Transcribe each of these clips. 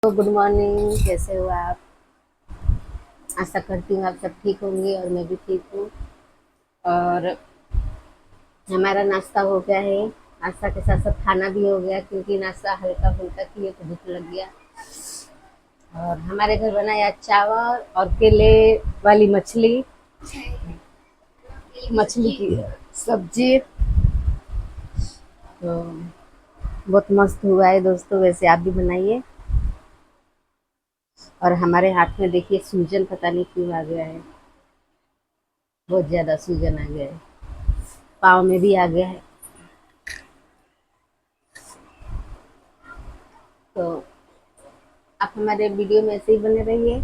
तो good morning, कैसे हो आप? आशा करती हूँ आप सब ठीक होंगे और मैं भी ठीक हूँ। और हमारा नाश्ता हो गया है। नाश्ता के साथ साथ खाना भी हो गया, क्योंकि नाश्ता हल्का फुल्का किए तो भूख लग गया। और हमारे घर बनाया चावल और केले वाली मछली, मछली की सब्जी। तो बहुत मस्त हुआ है दोस्तों, वैसे आप भी बनाइए। और हमारे हाथ में देखिए सूजन पता नहीं क्यों आ गया है, बहुत ज़्यादा सूजन आ गया है, पाँव में भी आ गया है। तो आप हमारे वीडियो में ऐसे ही बने रहिए।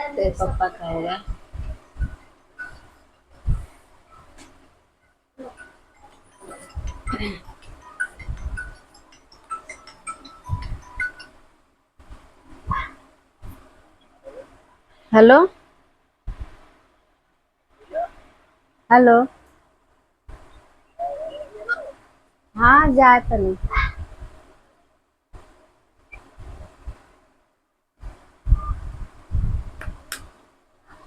तेरे पापा का होगा। Hello hello. हाँ, जाए तनी।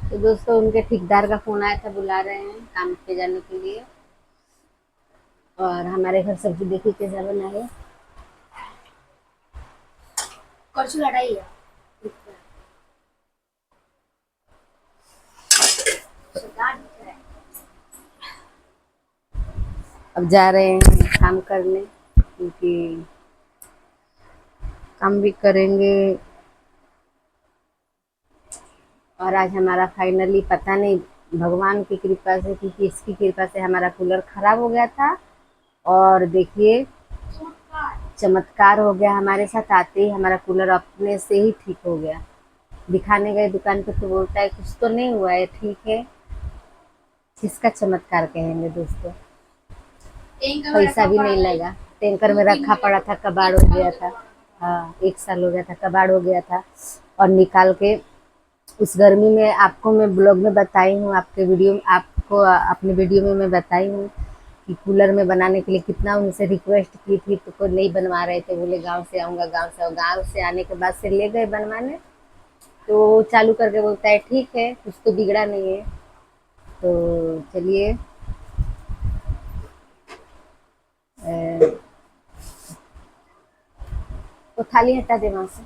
तो दोस्तों, उनके ठेकेदार का फोन आया था, बुला रहे हैं काम पे जाने के लिए। और हमारे घर सब्जी देखिए कैसा बना है। करछू लड़ाई है। अब जा रहे हैं काम करने, क्योंकि काम भी करेंगे। और आज हमारा फाइनली, पता नहीं भगवान की कृपा से कि किसकी कृपा से, हमारा कूलर खराब हो गया था। और देखिए चमत्कार हो गया हमारे साथ, आते ही हमारा कूलर अपने से ही ठीक हो गया। दिखाने गए दुकान पे तो बोलता है कुछ तो नहीं हुआ है, ठीक है। किसका चमत्कार कहेंगे दोस्तों? पैसा भी नहीं लगा। टैंकर में रखा पड़ा था, कबाड़ हो गया था। हाँ, 1 साल हो गया था, कबाड़ हो गया था। और निकाल के उस गर्मी में, आपको मैं ब्लॉग में बताई हूँ, आपके वीडियो में, आपको अपने वीडियो में मैं बताई हूँ कि कूलर में बनाने के लिए कितना उनसे रिक्वेस्ट की थी, तो कोई नहीं बनवा रहे थे। बोले गांव से आऊँगा, गांव से आऊँ। गांव से आने के बाद से ले गए बनवाने, तो चालू करके बोलता है ठीक है, कुछ तो बिगड़ा नहीं है। तो चलिए, तो थाली हटा दे वहाँ से।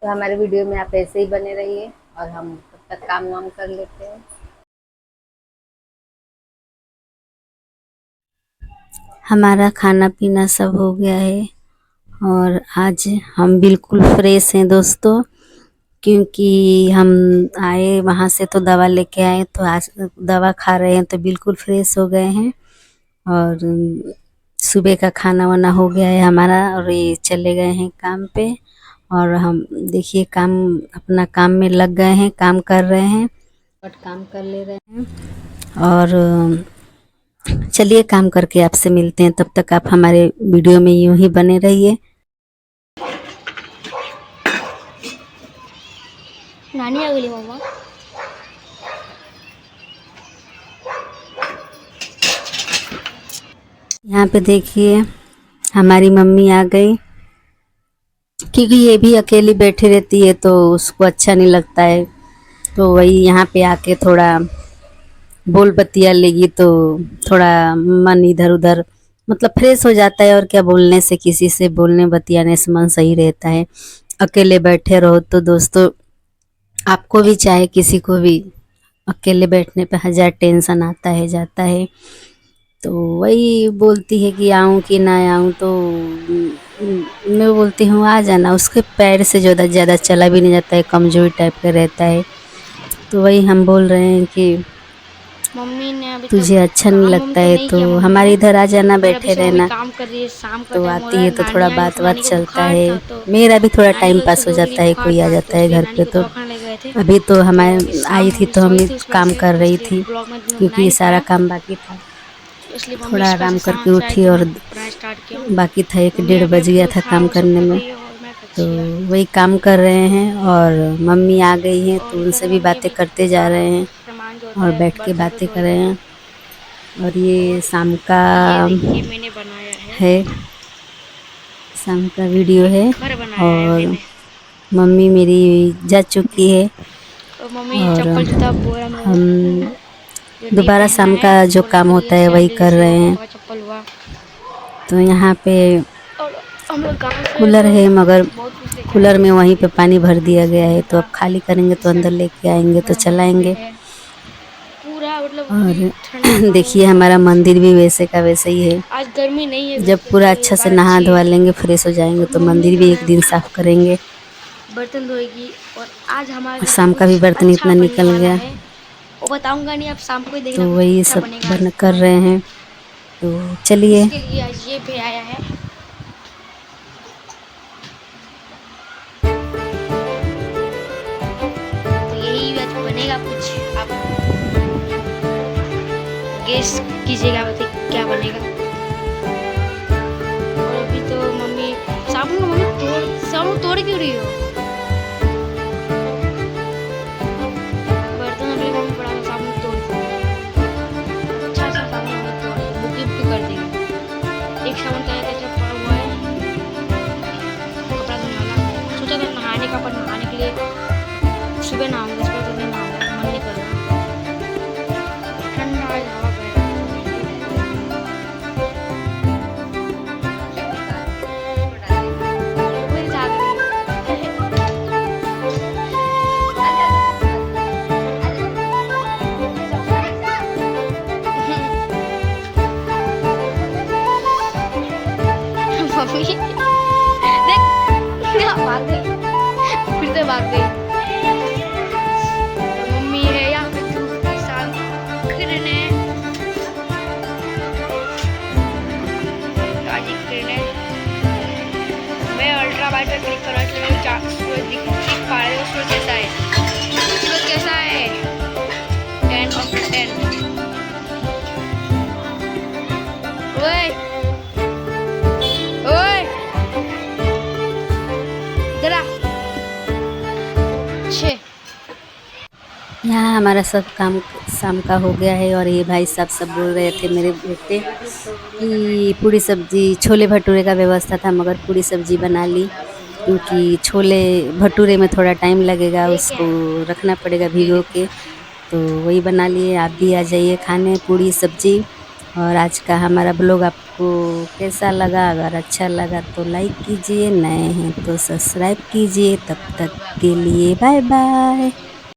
तो हमारे वीडियो में आप ऐसे ही बने रहिए, और हम तब तक काम वाम कर लेते हैं। हमारा खाना पीना सब हो गया है और आज हम बिल्कुल फ्रेश हैं दोस्तों, क्योंकि हम आए वहाँ से तो दवा लेके आए, तो आज दवा खा रहे हैं तो बिल्कुल फ्रेश हो गए हैं। और सुबह का खाना वाना हो गया है हमारा, और ये चले गए हैं काम पे। और हम देखिए काम, अपना काम में लग गए हैं, काम कर रहे हैं, बट काम कर ले रहे हैं। और चलिए काम करके आपसे मिलते हैं, तब तक आप हमारे वीडियो में यूं ही बने रहिए। नानी आ गई मम्मा। यहाँ पे देखिए हमारी मम्मी आ गई, क्योंकि ये भी अकेली बैठी रहती है तो उसको अच्छा नहीं लगता है। तो वही यहाँ पे आके थोड़ा बोल बतिया लेगी, तो थोड़ा मन इधर उधर मतलब फ्रेश हो जाता है। और क्या, बोलने से, किसी से बोलने बतियाने से मन सही रहता है। अकेले बैठे रहो तो दोस्तों, आपको भी चाहे किसी को भी, अकेले बैठने पे हजार टेंशन आता है जाता है। तो वही बोलती है कि आऊँ कि ना आऊँ, तो मैं बोलती हूँ आ जाना। उसके पैर से ज़्यादा ज़्यादा चला भी नहीं जाता है, कमज़ोरी टाइप का रहता है। तो वही हम बोल रहे हैं कि मम्मी ने अभी तक तुझे अच्छा नहीं काम वाम लगता तो है नहीं तो किया मम्मी हमारे ने। इधर आ जाना, पर अभी बैठे से मम्मी रहना। काम कर रही है, शाम का तो टाइम हो रहा आती है। है तो थोड़ा नानी आई बात थी, बात नानी को चलता बुखार है। था तो मेरा भी थोड़ा नानी टाइम को पास हो 1 से 2 जाता दिन है, बुखार कोई आ था, तो जाता है इसलिए घर नानी पे को तो। दवाखाना ले गए थे। अभी तो तो अभी हमारे शाम आई थी तो सोई हम थी, उस वजह काम से कर तो रही इसलिए थी, ब्लॉग में बनाया क्योंकि नहीं सारा पाया। काम बाकी था। इसलिए मम्मी थोड़ा सुबह आराम से करके शाम से आई उठी तो और मैं पढ़ाई स्टार्ट किया। बाकी था, एक मम्मी 1:30 अभी बज अभी गया था उठा काम वो सब करने कर में। रही है और मैं तो कच्ची है। वही काम कर रहे हैं और मम्मी आ गई हैं तो और इधर उनसे भी मम्मी बातें अभी करते जा रहे हैं सामान जो होता और है बैठ के बर्तन तो बातें धो कर ही रहे देना। हैं। और ये और शाम का ये देखिए मैंने बनाया है, शाम का वीडियो एक है। घर बनाया है और मैंने। मम्मी मेरी जा चुकी है और मम्मी और चप्पल जूता बोरा में हम जो नहीं दोबारा पहनना शाम है का जो वो काम रख होता लिए, है वही सैंडल कर जैसे रहे हुआ, हैं। पापा का चप्पल हुआ। तो यहाँ पे और हम लोग गाँव से कूलर तो है मगर बहुत कुछ लेके आए कूलर थे, में जैसे वहीं कि पे पानी भर दिया गया है, तो जूता, अब खाली करेंगे टी तो अंदर शर्ट, लेके आएंगे तो बड़ा बड़ा कपड़े चलाएंगे। हैं पूरा, मतलब अभी और ठंडा पानी देखिए सब हमारा कुछ। मंदिर भी वैसे का वैसे ही है। आज गर्मी नहीं है जब वैसे, पूरा गर्मी अच्छा से बाहर नहा अच्छी है। धोवा लेंगे, फ्रेश हो जाएंगे, और तो मम्मी मंदिर जो भी एक है दिन साफ करेंगे। बर्तन धोएगी। और आज हमारे और घर पे शाम का भी कुछ बर्तन अच्छा इतना बनने निकल वाला गया, है, वो बताऊंगा नहीं, आप शाम को ही तो देखना कुछ वही अच्छा सब बनेगा आज बन कर हमारे रहे घर पे। हैं। तो चलिए। इसके लिए आज ये भी आया है। तो यही आज बनेगा कुछ, आप गेस कीजिएगा, बताइए क्या बनेगा। और अभी तो मम्मी साबुन तोड़ क्यों रही हो? बर्तन अभी मम्मी पड़ा है, साबुन तोड़ दी। अच्छा अच्छा साबुन मम्मी तोड़ दी, बुकी बुकी कर देगी। एक साबुन का एक अच्छा पड़ा हुआ है, कपड़ा धोने वाला। सोचा था नहाने का, पर नहाने के लिए सुबह नहाऊंगा, इस पर तो नहीं नहाऊंगा, मन नहीं कर रहा। ठंडा है, हवा बह रहा है। कोई जाग रही है। मम्मी देख, भाग गई, फिर से भाग गई। तो मम्मी है यहाँ पे धूप के साथ किरणें, ताजी किरणें। मैं अल्ट्रा वाइट पे क्लिक कर रहा हूँ, इसलिए मैं सूरज दिख पा रही हूँ। सूरज कैसा है? सूरज कैसा है? 10/10। ओए ओए इधर आ। छे यहाँ हमारा सब काम शाम का हो गया है। और ये भाई साहब सब बोल रहे थे मेरे बेटे कि पूरी सब्जी, छोले भटूरे का व्यवस्था था मगर पूरी सब्जी बना ली, क्योंकि छोले भटूरे में थोड़ा टाइम लगेगा, लेके उसको आए रखना पड़ेगा ये भिगो देखो। के। तो वही बना लिए। आप भी आ जाइए खाने पूरी सब्जी। और आज का हमारा ब्लॉग आपको कैसा लगा? अगर अच्छा लगा तो लाइक कीजिए, नए हैं तो सब्सक्राइब कीजिए। तब तक के लिए बाय बाय।